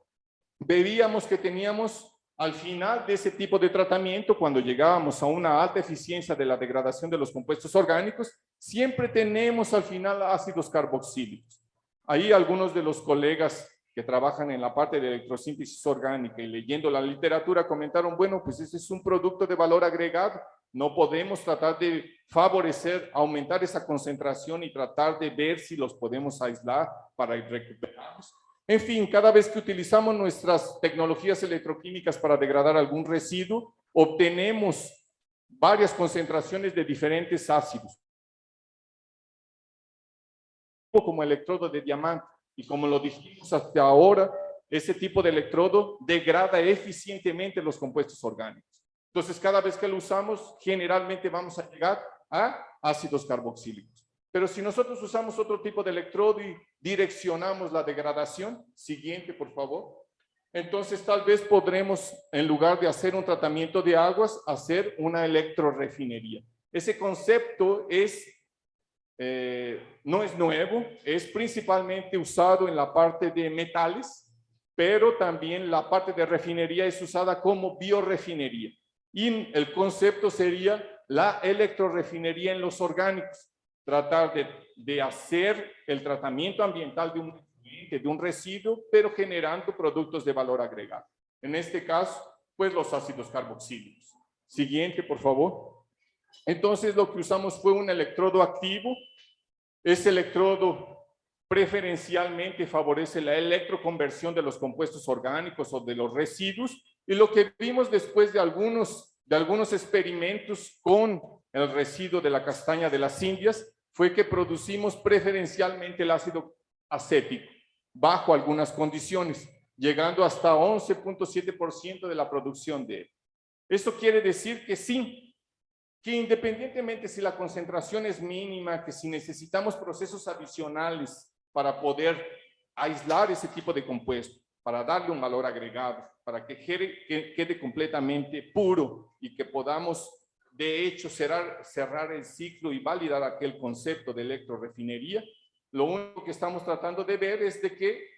Veíamos que teníamos al final de ese tipo de tratamiento, cuando llegábamos a una alta eficiencia de la degradación de los compuestos orgánicos, siempre tenemos al final ácidos carboxílicos. Ahí algunos de los colegas que trabajan en la parte de electrosíntesis orgánica y leyendo la literatura comentaron, bueno, pues ese es un producto de valor agregado, no podemos tratar de favorecer, aumentar esa concentración y tratar de ver si los podemos aislar para recuperarlos. En fin, cada vez que utilizamos nuestras tecnologías electroquímicas para degradar algún residuo, obtenemos varias concentraciones de diferentes ácidos, como electrodo de diamante. Y como lo dijimos hasta ahora, ese tipo de electrodo degrada eficientemente los compuestos orgánicos. Entonces, cada vez que lo usamos, generalmente vamos a llegar a ácidos carboxílicos. Pero si nosotros usamos otro tipo de electrodo y direccionamos la degradación, siguiente, por favor, Entonces tal vez podremos, en lugar de hacer un tratamiento de aguas, hacer una electrorefinería. Ese concepto no es nuevo, es principalmente usado en la parte de metales, pero también la parte de refinería es usada como biorefinería. Y el concepto sería la electrorefinería en los orgánicos, tratar de hacer el tratamiento ambiental de un residuo, pero generando productos de valor agregado. En este caso, pues los ácidos carboxílicos. Siguiente, por favor. Entonces, lo que usamos fue un electrodo activo. Ese electrodo preferencialmente favorece la electroconversión de los compuestos orgánicos o de los residuos, y lo que vimos después de algunos experimentos con el residuo de la castaña de las Indias fue que producimos preferencialmente el ácido acético bajo algunas condiciones, llegando hasta 11.7% de la producción de él. Esto quiere decir que sí, que independientemente si la concentración es mínima, que si necesitamos procesos adicionales para poder aislar ese tipo de compuesto, para darle un valor agregado, para que quede completamente puro y que podamos, de hecho, cerrar el ciclo y validar aquel concepto de electrorefinería, lo único que estamos tratando de ver es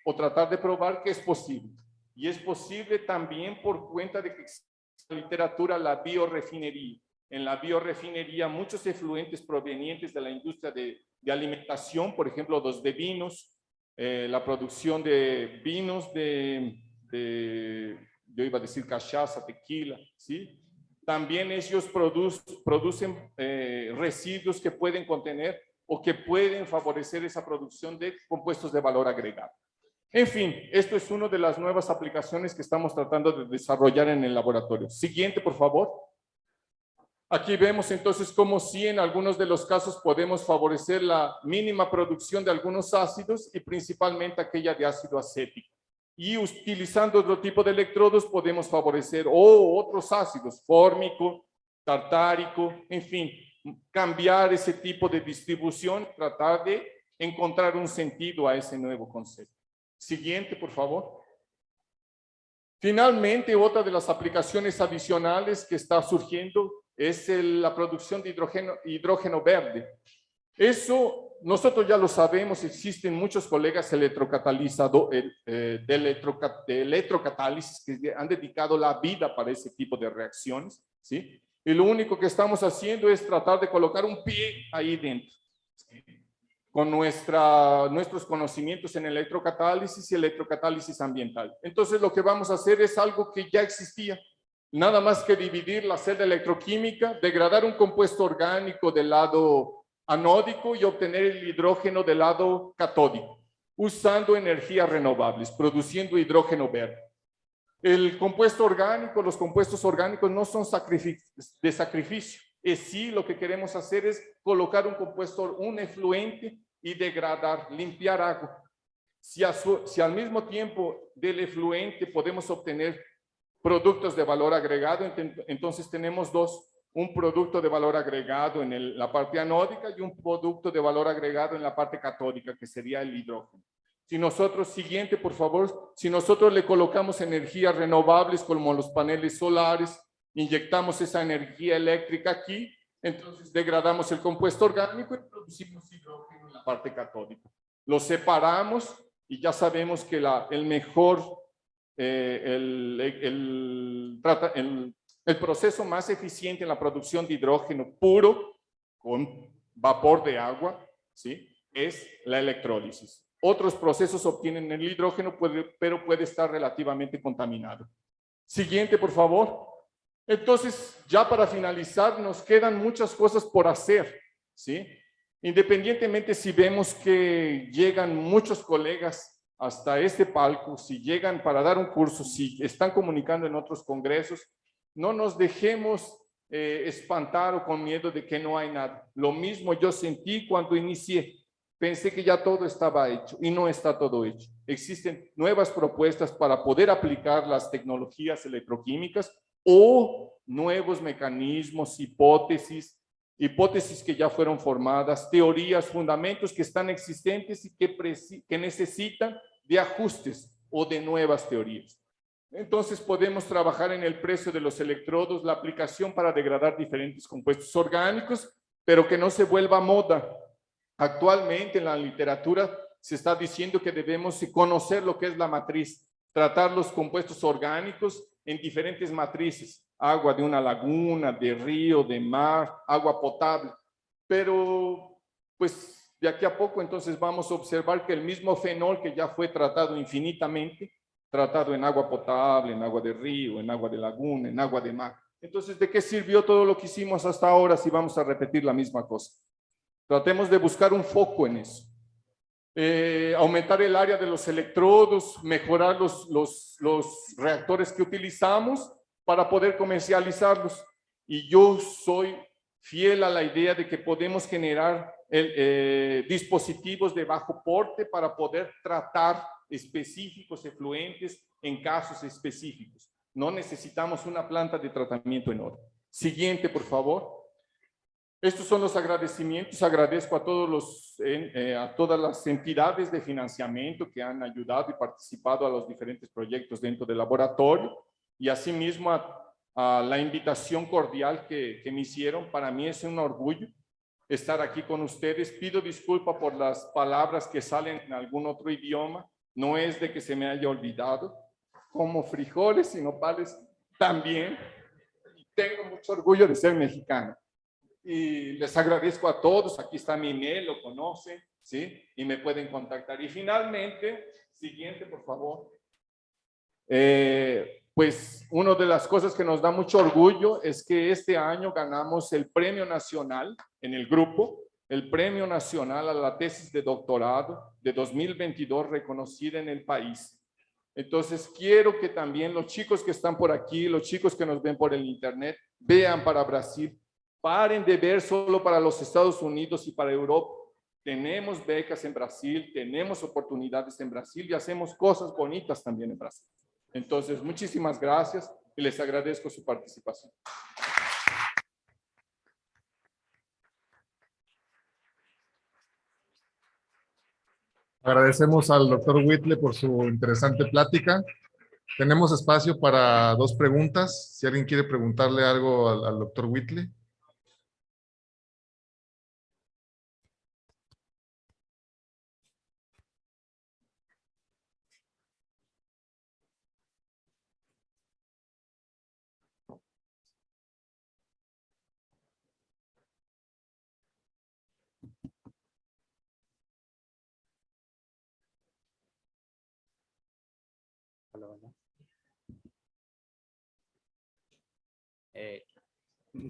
o tratar de probar que es posible. Y es posible también por cuenta de que existe en la literatura la biorefinería. En la biorefinería, muchos efluentes provenientes de la industria de alimentación, por ejemplo, los de vinos, la producción de vinos yo iba a decir cachaza, tequila, ¿sí? También ellos producen residuos que pueden contener o que pueden favorecer esa producción de compuestos de valor agregado. En fin, esto es una de las nuevas aplicaciones que estamos tratando de desarrollar en el laboratorio. Siguiente, por favor. Aquí vemos entonces cómo sí en algunos de los casos podemos favorecer la mínima producción de algunos ácidos y principalmente aquella de ácido acético. Y utilizando otro tipo de electrodos podemos favorecer otros ácidos, fórmico, tartárico, en fin, cambiar ese tipo de distribución, tratar de encontrar un sentido a ese nuevo concepto. Siguiente, por favor. Finalmente, otra de las aplicaciones adicionales que está surgiendo es la producción de hidrógeno verde. Eso nosotros ya lo sabemos, existen muchos colegas de electrocatálisis que han dedicado la vida para ese tipo de reacciones, ¿sí? Y lo único que estamos haciendo es tratar de colocar un pie ahí dentro, ¿sí? Con nuestros conocimientos en electrocatálisis y electrocatálisis ambiental. Entonces lo que vamos a hacer es algo que ya existía, nada más que dividir la celda electroquímica, degradar un compuesto orgánico del lado anódico y obtener el hidrógeno del lado catódico, usando energías renovables, produciendo hidrógeno verde. El compuesto orgánico, los compuestos orgánicos no son de sacrificio. Es sí, lo que queremos hacer es colocar un efluente y degradar, limpiar agua. Si al mismo tiempo del efluente podemos obtener productos de valor agregado, entonces tenemos dos: un producto de valor agregado en la parte anódica y un producto de valor agregado en la parte catódica, que sería el hidrógeno. Siguiente, por favor, si nosotros le colocamos energías renovables como los paneles solares, inyectamos esa energía eléctrica aquí, entonces degradamos el compuesto orgánico y producimos hidrógeno en la parte catódica. Lo separamos y ya sabemos que el proceso más eficiente en la producción de hidrógeno puro con vapor de agua, ¿sí?, es la electrólisis. Otros procesos obtienen el hidrógeno, pero puede estar relativamente contaminado. Siguiente, por favor. Entonces, ya para finalizar, nos quedan muchas cosas por hacer, ¿sí? Independientemente si vemos que llegan muchos colegas hasta este palco, si llegan para dar un curso, si están comunicando en otros congresos, no nos dejemos espantar o con miedo de que no hay nada. Lo mismo yo sentí cuando inicié. Pensé que ya todo estaba hecho y no está todo hecho. Existen nuevas propuestas para poder aplicar las tecnologías electroquímicas o nuevos mecanismos, hipótesis que ya fueron formadas, teorías, fundamentos que están existentes y que necesitan de ajustes o de nuevas teorías. Entonces podemos trabajar en el precio de los electrodos, la aplicación para degradar diferentes compuestos orgánicos, pero que no se vuelva moda. Actualmente en la literatura se está diciendo que debemos conocer lo que es la matriz, tratar los compuestos orgánicos en diferentes matrices, agua de una laguna, de río, de mar, agua potable. Pero pues de aquí a poco entonces vamos a observar que el mismo fenol que ya fue tratado infinitamente, tratado en agua potable, en agua de río, en agua de laguna, en agua de mar. Entonces, ¿de qué sirvió todo lo que hicimos hasta ahora si vamos a repetir la misma cosa? Tratemos de buscar un foco en eso. Aumentar el área de los electrodos, mejorar los reactores que utilizamos para poder comercializarlos. Y yo soy fiel a la idea de que podemos generar dispositivos de bajo porte para poder tratar específicos efluentes en casos específicos. No necesitamos una planta de tratamiento enorme. Siguiente, por favor. Estos son los agradecimientos. Agradezco a a todas las entidades de financiamiento que han ayudado y participado a los diferentes proyectos dentro del laboratorio y asimismo a la invitación cordial que me hicieron. Para mí es un orgullo estar aquí con ustedes. Pido disculpa por las palabras que salen en algún otro idioma. No es de que se me haya olvidado, como frijoles y nopales también. Y tengo mucho orgullo de ser mexicano. Y les agradezco a todos. Aquí está mi email, lo conocen, ¿sí? Y me pueden contactar. Y finalmente, siguiente, por favor. Pues una de las cosas que nos da mucho orgullo es que este año ganamos el Premio Nacional en el grupo, el Premio Nacional a la tesis de doctorado de 2022 reconocida en el país. Entonces, quiero que también los chicos que están por aquí, los chicos que nos ven por el internet, vean para Brasil. Paren de ver solo para los Estados Unidos y para Europa. Tenemos becas en Brasil, tenemos oportunidades en Brasil y hacemos cosas bonitas también en Brasil. Entonces, muchísimas gracias y les agradezco su participación. Agradecemos al doctor Whitley por su interesante plática. Tenemos espacio para 2 preguntas. Si alguien quiere preguntarle algo al doctor Whitley. Hola, hola.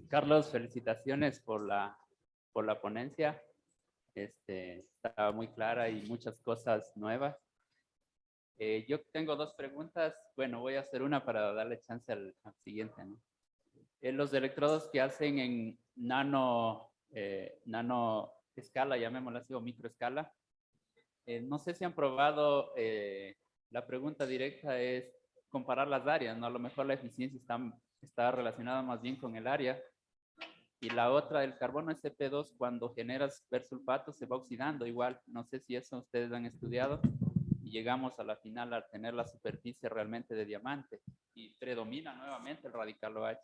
Carlos, felicitaciones por la ponencia. Estaba muy clara y muchas cosas nuevas. Yo tengo 2 preguntas. Bueno, voy a hacer una para darle chance al siguiente, ¿no? Los electrodos que hacen en nano escala, llamémoslo así, o microescala. No sé si han probado, la pregunta directa es comparar las áreas, ¿no? A lo mejor la eficiencia está relacionada más bien con el área. Y la otra, el carbono sp2, cuando generas persulfato se va oxidando igual. No sé si eso ustedes han estudiado. Y llegamos a la final a tener la superficie realmente de diamante. Y predomina nuevamente el radical OH.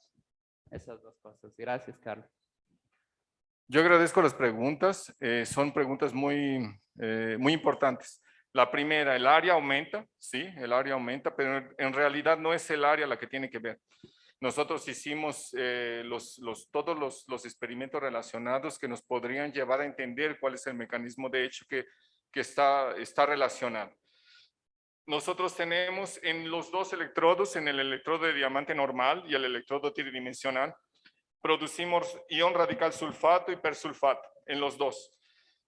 Esas 2 cosas. Gracias, Carlos. Yo agradezco las preguntas. Son preguntas muy importantes. La primera, el área aumenta, sí, el área aumenta, pero en realidad no es el área la que tiene que ver. Nosotros hicimos todos los experimentos relacionados que nos podrían llevar a entender cuál es el mecanismo de hecho que está relacionado. Nosotros tenemos en los 2 electrodos, en el electrodo de diamante normal y el electrodo tridimensional, producimos ion radical sulfato y persulfato en los 2.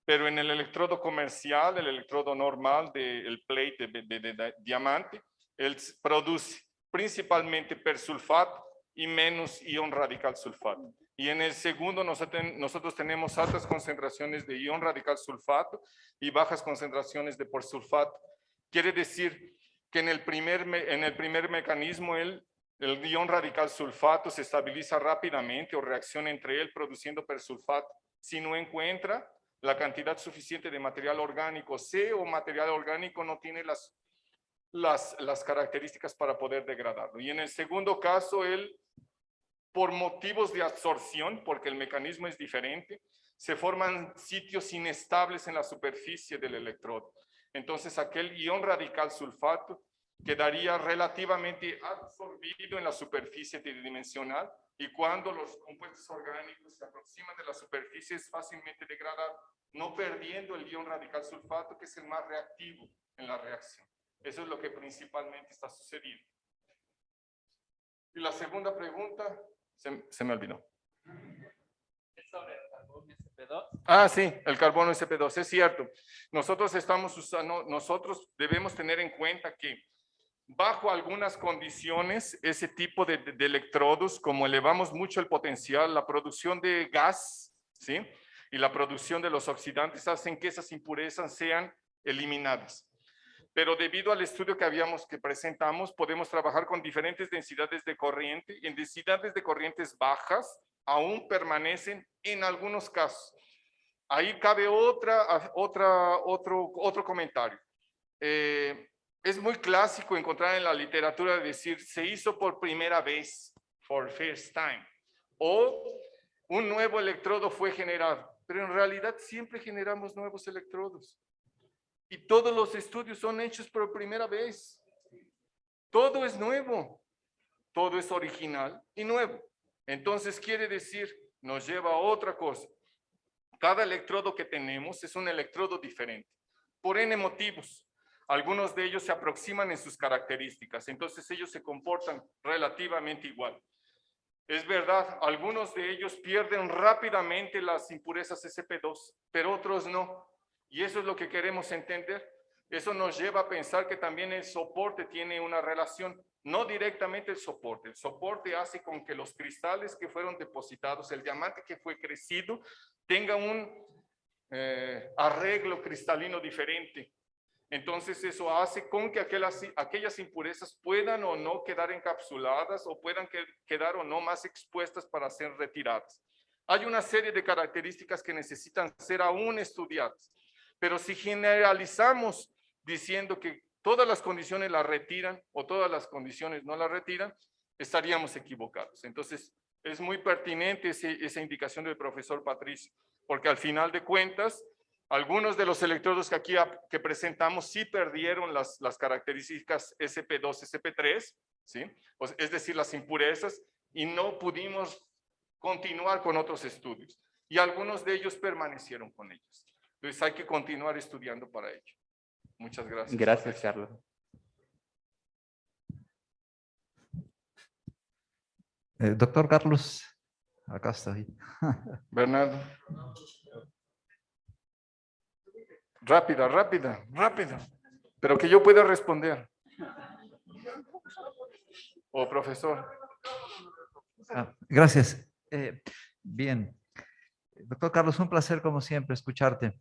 Pero en el electrodo comercial, el electrodo normal del plate de diamante, él produce principalmente persulfato y menos ion radical sulfato. Y en el segundo nosotros tenemos altas concentraciones de ion radical sulfato y bajas concentraciones de persulfato. Quiere decir que en el primer mecanismo el ion radical sulfato se estabiliza rápidamente o reacciona entre él produciendo persulfato. Si no encuentra la cantidad suficiente de material orgánico C o material orgánico no tiene las características para poder degradarlo. Y en el segundo caso, él, por motivos de absorción, porque el mecanismo es diferente, se forman sitios inestables en la superficie del electrodo. Entonces, aquel ion radical sulfato quedaría relativamente absorbido en la superficie tridimensional, y cuando los compuestos orgánicos se aproximan de la superficie es fácilmente degradado, no perdiendo el ion radical sulfato, que es el más reactivo en la reacción. Eso es lo que principalmente está sucediendo. Y la segunda pregunta, se me olvidó. Es sobre el carbono SP2. Ah, sí, el carbono SP2, es cierto. Nosotros debemos tener en cuenta que bajo algunas condiciones, ese tipo de electrodos, como elevamos mucho el potencial, la producción de gas, ¿sí?, y la producción de los oxidantes hacen que esas impurezas sean eliminadas. Pero debido al estudio que presentamos, podemos trabajar con diferentes densidades de corriente, y en densidades de corrientes bajas aún permanecen en algunos casos. Ahí cabe otro comentario. Es muy clásico encontrar en la literatura decir, se hizo por primera vez, for first time, o un nuevo electrodo fue generado, pero en realidad siempre generamos nuevos electrodos. Y todos los estudios son hechos por primera vez. Todo es nuevo, todo es original y nuevo. Entonces quiere decir, nos lleva a otra cosa. Cada electrodo que tenemos es un electrodo diferente, por N motivos. Algunos de ellos se aproximan en sus características, entonces ellos se comportan relativamente igual. Es verdad, algunos de ellos pierden rápidamente las impurezas SP2, pero otros no. Y eso es lo que queremos entender. Eso nos lleva a pensar que también el soporte tiene una relación, no directamente el soporte hace con que los cristales que fueron depositados, el diamante que fue crecido, tenga un arreglo cristalino diferente. Entonces eso hace con que aquellas impurezas puedan o no quedar encapsuladas o puedan quedar o no más expuestas para ser retiradas. Hay una serie de características que necesitan ser aún estudiadas, pero si generalizamos diciendo que todas las condiciones las retiran o todas las condiciones no las retiran, estaríamos equivocados. Entonces es muy pertinente esa indicación del profesor Patricio, porque al final de cuentas, algunos de los electrodos que presentamos sí perdieron las características SP2, SP3, ¿sí? Es decir, las impurezas, y no pudimos continuar con otros estudios. Y algunos de ellos permanecieron con ellos. Entonces hay que continuar estudiando para ello. Muchas gracias. Gracias, Carlos. Doctor Carlos, acá estoy. Bernardo. Rápida. Pero que yo pueda responder. O profesor. Gracias. Bien. Doctor Carlos, un placer como siempre escucharte.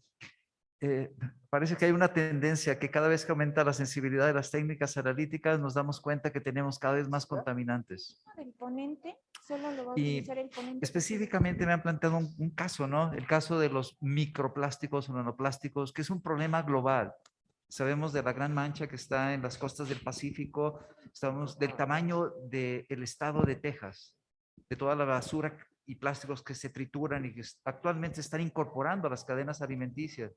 Parece que hay una tendencia que cada vez que aumenta la sensibilidad de las técnicas analíticas nos damos cuenta que tenemos cada vez más contaminantes. El ponente solo lo va a Y utilizar el ponente. específicamente me han planteado un caso, ¿no? El caso de los microplásticos o nanoplásticos, que es un problema global. Sabemos de la gran mancha que está en las costas del Pacífico, estamos del tamaño del estado de Texas, de toda la basura y plásticos que se trituran y que actualmente se están incorporando a las cadenas alimenticias.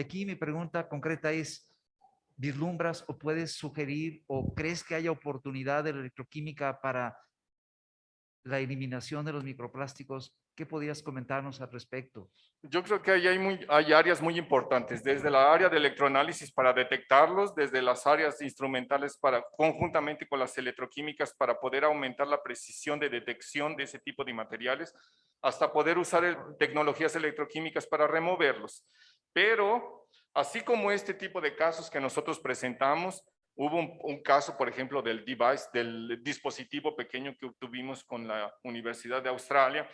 Aquí mi pregunta concreta es, ¿vislumbras o puedes sugerir o crees que haya oportunidad de la electroquímica para la eliminación de los microplásticos? ¿Qué podrías comentarnos al respecto? Yo creo que hay áreas muy importantes, desde la área de electroanálisis para detectarlos, desde las áreas instrumentales conjuntamente con las electroquímicas para poder aumentar la precisión de detección de ese tipo de materiales, hasta poder usar tecnologías electroquímicas para removerlos. Pero, así como este tipo de casos que nosotros presentamos, hubo un caso, por ejemplo, del dispositivo pequeño que obtuvimos con la Universidad de Australia.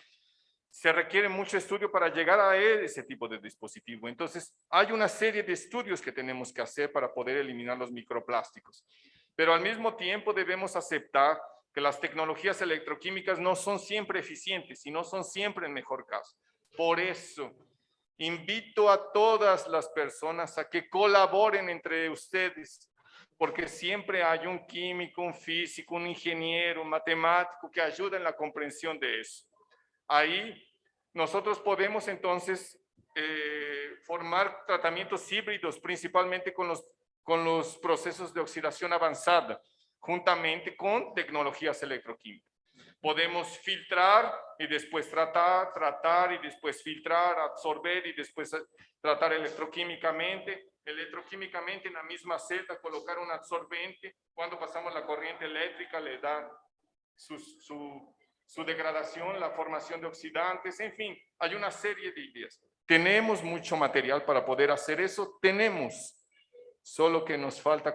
Se requiere mucho estudio para llegar a ese tipo de dispositivo. Entonces, hay una serie de estudios que tenemos que hacer para poder eliminar los microplásticos. Pero al mismo tiempo debemos aceptar que las tecnologías electroquímicas no son siempre eficientes y no son siempre el mejor caso. Por eso, invito a todas las personas a que colaboren entre ustedes porque siempre hay un químico, un físico, un ingeniero, un matemático que ayuda en la comprensión de eso. Ahí nosotros podemos entonces formar tratamientos híbridos, principalmente con los procesos de oxidación avanzada, juntamente con tecnologías electroquímicas. Podemos filtrar y después tratar y después filtrar, absorber y después tratar electroquímicamente en la misma celda, colocar un absorbente. Cuando pasamos la corriente eléctrica le da su degradación, la formación de oxidantes, en fin, hay una serie de ideas. Tenemos mucho material para poder hacer eso, solo que nos falta